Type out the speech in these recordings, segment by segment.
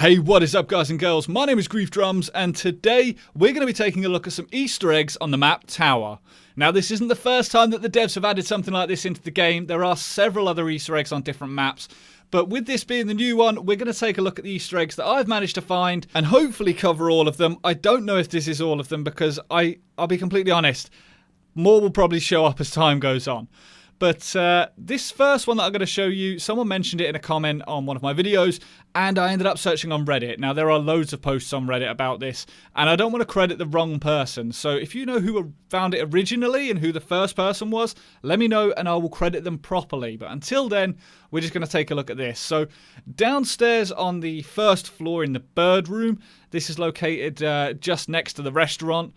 Hey, what is up guys and girls? My name is Griefdrums and today we're going to be taking a look at some Easter eggs on the map Tower. Now this isn't the first time that the devs have added something like this into the game. There are several other Easter eggs on different maps. But with this being the new one, we're going to take a look at the Easter eggs that I've managed to find and hopefully cover all of them. I don't know if this is all of them because I'll be completely honest, more will probably show up as time goes on. But this first one that I'm going to show you, someone mentioned it in a comment on one of my videos, and I ended up searching on Reddit. Now, there are loads of posts on Reddit about this, and I don't want to credit the wrong person. So if you know who found it originally and who the first person was, let me know and I will credit them properly. But until then, we're just going to take a look at this. So downstairs on the first floor in the bird room, this is located just next to the restaurant.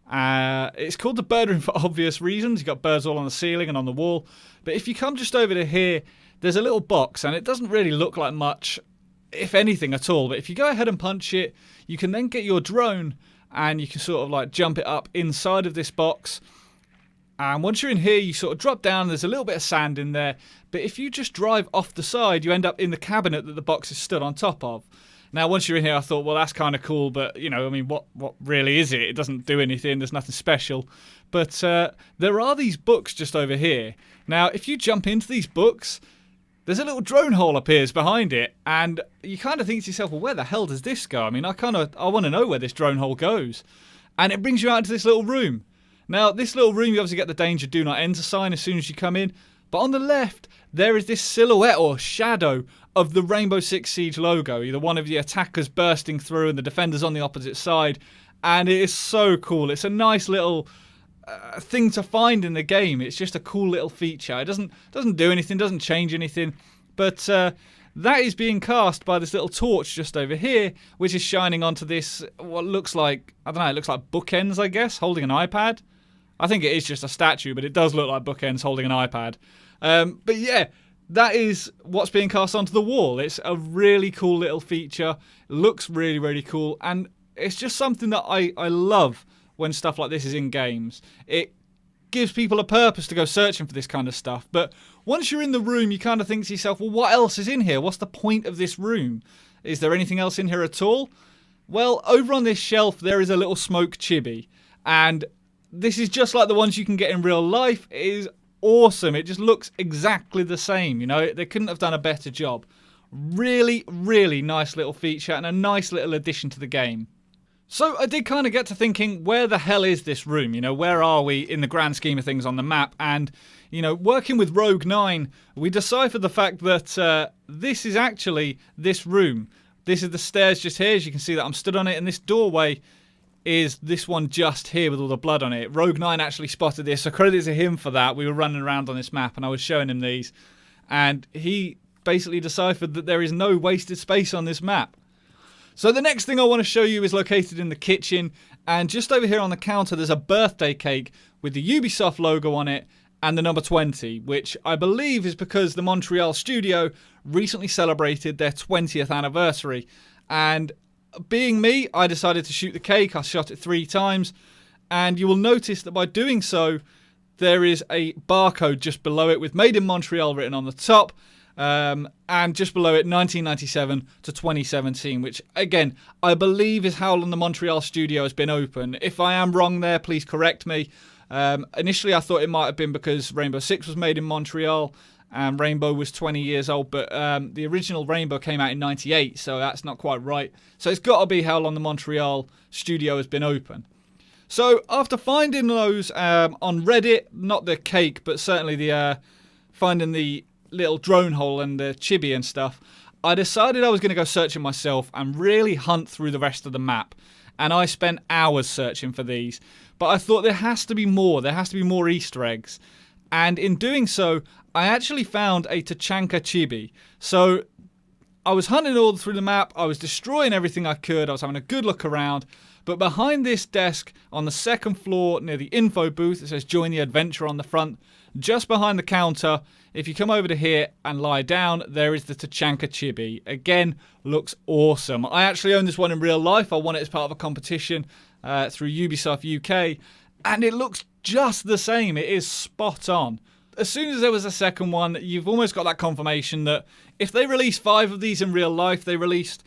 It's called the bird room for obvious reasons. You've got birds all on the ceiling and on the wall. But if you come just over to here, there's a little box and it doesn't really look like much, if anything at all. But if you go ahead and punch it, you can then get your drone and you can sort of like jump it up inside of this box. And once you're in here, you sort of drop down. There's a little bit of sand in there. But if you just drive off the side, you end up in the cabinet that the box is stood on top of. Now, once you're in here, I thought, well, that's kind of cool, but, you know, I mean, what really is it? It doesn't do anything. There's nothing special. But there are these books just over here. Now, if you jump into these books, there's a little drone hole appears behind it, and you kind of think to yourself, well, where the hell does this go? I mean, I want to know where this drone hole goes. And it brings you out into this little room. Now, this little room, you obviously get the danger do not enter sign as soon as you come in. But on the left, there is this silhouette or shadow of the Rainbow Six Siege logo. Either one of the attackers bursting through and the defenders on the opposite side. And it is so cool. It's a nice little thing to find in the game. It's just a cool little feature. It doesn't do anything, doesn't change anything. But that is being cast by this little torch just over here, which is shining onto this, what looks like, I don't know, it looks like bookends, I guess, holding an iPad. I think it is just a statue, but it does look like bookends holding an iPad. But yeah, that is what's being cast onto the wall. It's a really cool little feature. It looks really, really cool. And it's just something that I love when stuff like this is in games. It gives people a purpose to go searching for this kind of stuff. But once you're in the room, you kind of think to yourself, well, what else is in here? What's the point of this room? Is there anything else in here at all? Well, over on this shelf, there is a little smoke chibi. And this is just like the ones you can get in real life. It is awesome. It just looks exactly the same. You know, they couldn't have done a better job. Really, really nice little feature and a nice little addition to the game. So I did kind of get to thinking, where the hell is this room? You know, where are we in the grand scheme of things on the map? And, you know, working with Rogue 9, we deciphered the fact that this is actually this room. This is the stairs just here. As you can see that I'm stood on it, and this doorway is this one just here with all the blood on it. Rogue 9 actually spotted this, so credit to him for that. We were running around on this map and I was showing him these, and he basically deciphered that there is no wasted space on this map. So the next thing I want to show you is located in the kitchen, and just over here on the counter there's a birthday cake with the Ubisoft logo on it and the number 20, which I believe is because the Montreal studio recently celebrated their 20th anniversary. And being me, I decided to shoot the cake. I shot it 3 times, and you will notice that by doing so, there is a barcode just below it with Made in Montreal written on the top, and just below it 1997 to 2017, which again, I believe is how long the Montreal studio has been open. If I am wrong there, please correct me. Initially, I thought it might have been because Rainbow Six was made in Montreal, and Rainbow was 20 years old, but the original Rainbow came out in 98, so that's not quite right. So it's got to be how long the Montreal studio has been open. So after finding those on Reddit, not the cake, but certainly the finding the little drone hole and the chibi and stuff, I decided I was going to go searching myself and really hunt through the rest of the map. And I spent hours searching for these. But I thought there has to be more. There has to be more Easter eggs. And in doing so, I actually found a Tachanka chibi. So I was hunting all through the map. I was destroying everything I could. I was having a good look around. But behind this desk on the second floor near the info booth, it says join the adventure on the front. Just behind the counter, if you come over to here and lie down, there is the Tachanka chibi. Again, looks awesome. I actually own this one in real life. I won it as part of a competition through Ubisoft UK. And it looks just the same. It is spot on. As soon as there was a second one, you've almost got that confirmation that if they release 5 of these in real life, they released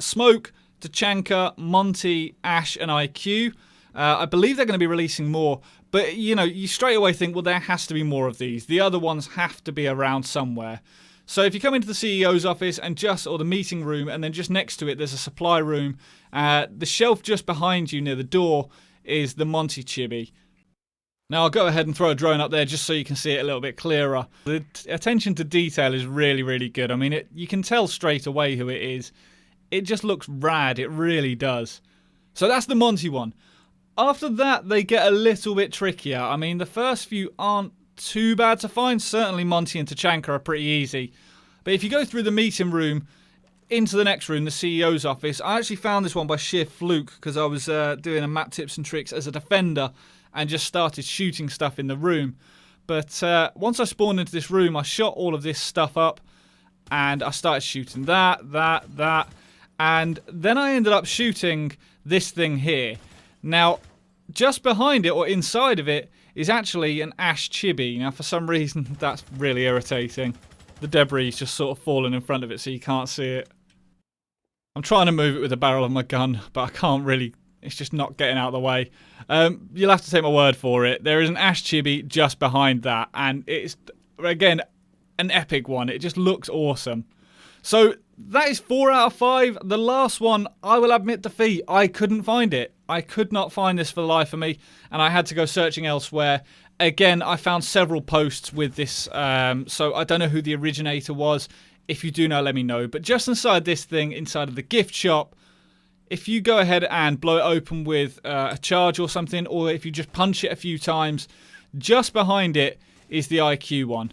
Smoke, Tachanka, Monty, Ash, and IQ. I believe they're going to be releasing more, but you know, you straight away think, well, there has to be more of these. The other ones have to be around somewhere. So if you come into the CEO's office or the meeting room, and then just next to it there's a supply room, the shelf just behind you near the door is the Monty chibi. Now I'll go ahead and throw a drone up there just so you can see it a little bit clearer. The attention to detail is really, really good. I mean, you can tell straight away who it is. It just looks rad, it really does. So that's the Monty one. After that, they get a little bit trickier. I mean, the first few aren't too bad to find. Certainly Monty and Tachanka are pretty easy. But if you go through the meeting room into the next room, the CEO's office, I actually found this one by sheer fluke because I was doing a map tips and tricks as a defender and just started shooting stuff in the room. But once I spawned into this room, I shot all of this stuff up and I started shooting that. And then I ended up shooting this thing here. Now, just behind it, or inside of it, is actually an Ash chibi. Now, for some reason, that's really irritating. The debris is just sort of falling in front of it, so you can't see it. I'm trying to move it with the barrel of my gun, but I can't really. It's just not getting out of the way. You'll have to take my word for it. There is an Ash chibi just behind that, and it's, again, an epic one. It just looks awesome. So that is 4 out of 5. The last one, I will admit defeat. I couldn't find it. I could not find this for the life of me, and I had to go searching elsewhere. Again, I found several posts with this, so I don't know who the originator was. If you do know, let me know. But just inside this thing, inside of the gift shop, if you go ahead and blow it open with a charge or something, or if you just punch it a few times, just behind it is the IQ one.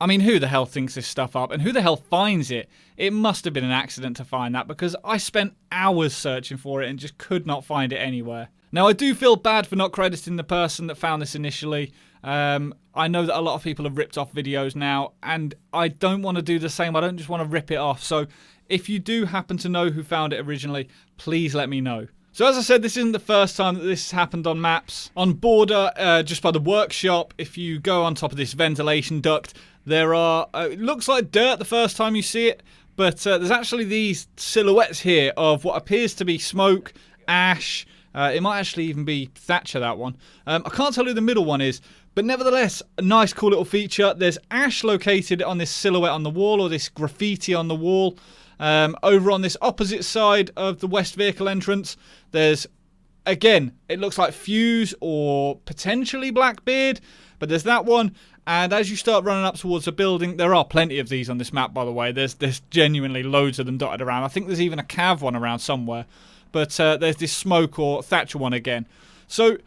I mean, who the hell thinks this stuff up? And who the hell finds it? It must have been an accident to find that, because I spent hours searching for it and just could not find it anywhere. Now, I do feel bad for not crediting the person that found this initially. I know that a lot of people have ripped off videos now, and I don't want to do the same. I don't just want to rip it off. So if you do happen to know who found it originally, please let me know. So as I said, this isn't the first time that this has happened on maps. On Border, just by the workshop, if you go on top of this ventilation duct, there are, it looks like dirt the first time you see it, but there's actually these silhouettes here of what appears to be Smoke, Ash, it might actually even be Thatcher, that one. I can't tell who the middle one is, but nevertheless, a nice cool little feature. There's Ash located on this silhouette on the wall, or this graffiti on the wall. Over on this opposite side of the west vehicle entrance, there's, again, it looks like Fuse or potentially Blackbeard, but there's that one. And as you start running up towards the building, there are plenty of these on this map, by the way. There's genuinely loads of them dotted around. I think there's even a Cav one around somewhere. But there's this Smoke or Thatcher one again. So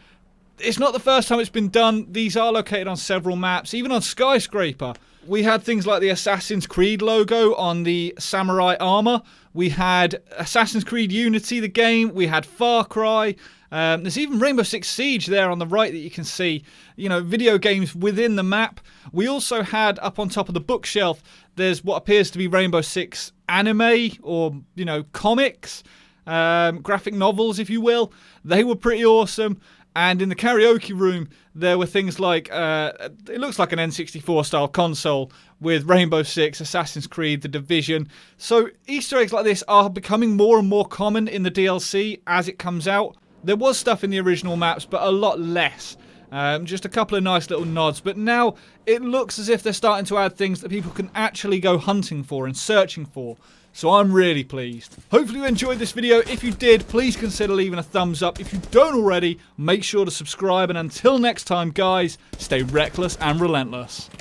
it's not the first time it's been done. These are located on several maps, even on Skyscraper. We had things like the Assassin's Creed logo on the samurai armor. We had Assassin's Creed Unity, the game. We had Far Cry. There's even Rainbow Six Siege there on the right that you can see. You know, video games within the map. We also had, up on top of the bookshelf, there's what appears to be Rainbow Six anime, or, you know, comics. Graphic novels, if you will. They were pretty awesome. And in the karaoke room, there were things like, it looks like an N64 style console with Rainbow Six, Assassin's Creed, The Division. So Easter eggs like this are becoming more and more common in the DLC as it comes out. There was stuff in the original maps, but a lot less. Just a couple of nice little nods. But now it looks as if they're starting to add things that people can actually go hunting for and searching for. So I'm really pleased. Hopefully you enjoyed this video. If you did, please consider leaving a thumbs up. If you don't already, make sure to subscribe. And until next time, guys, stay reckless and relentless.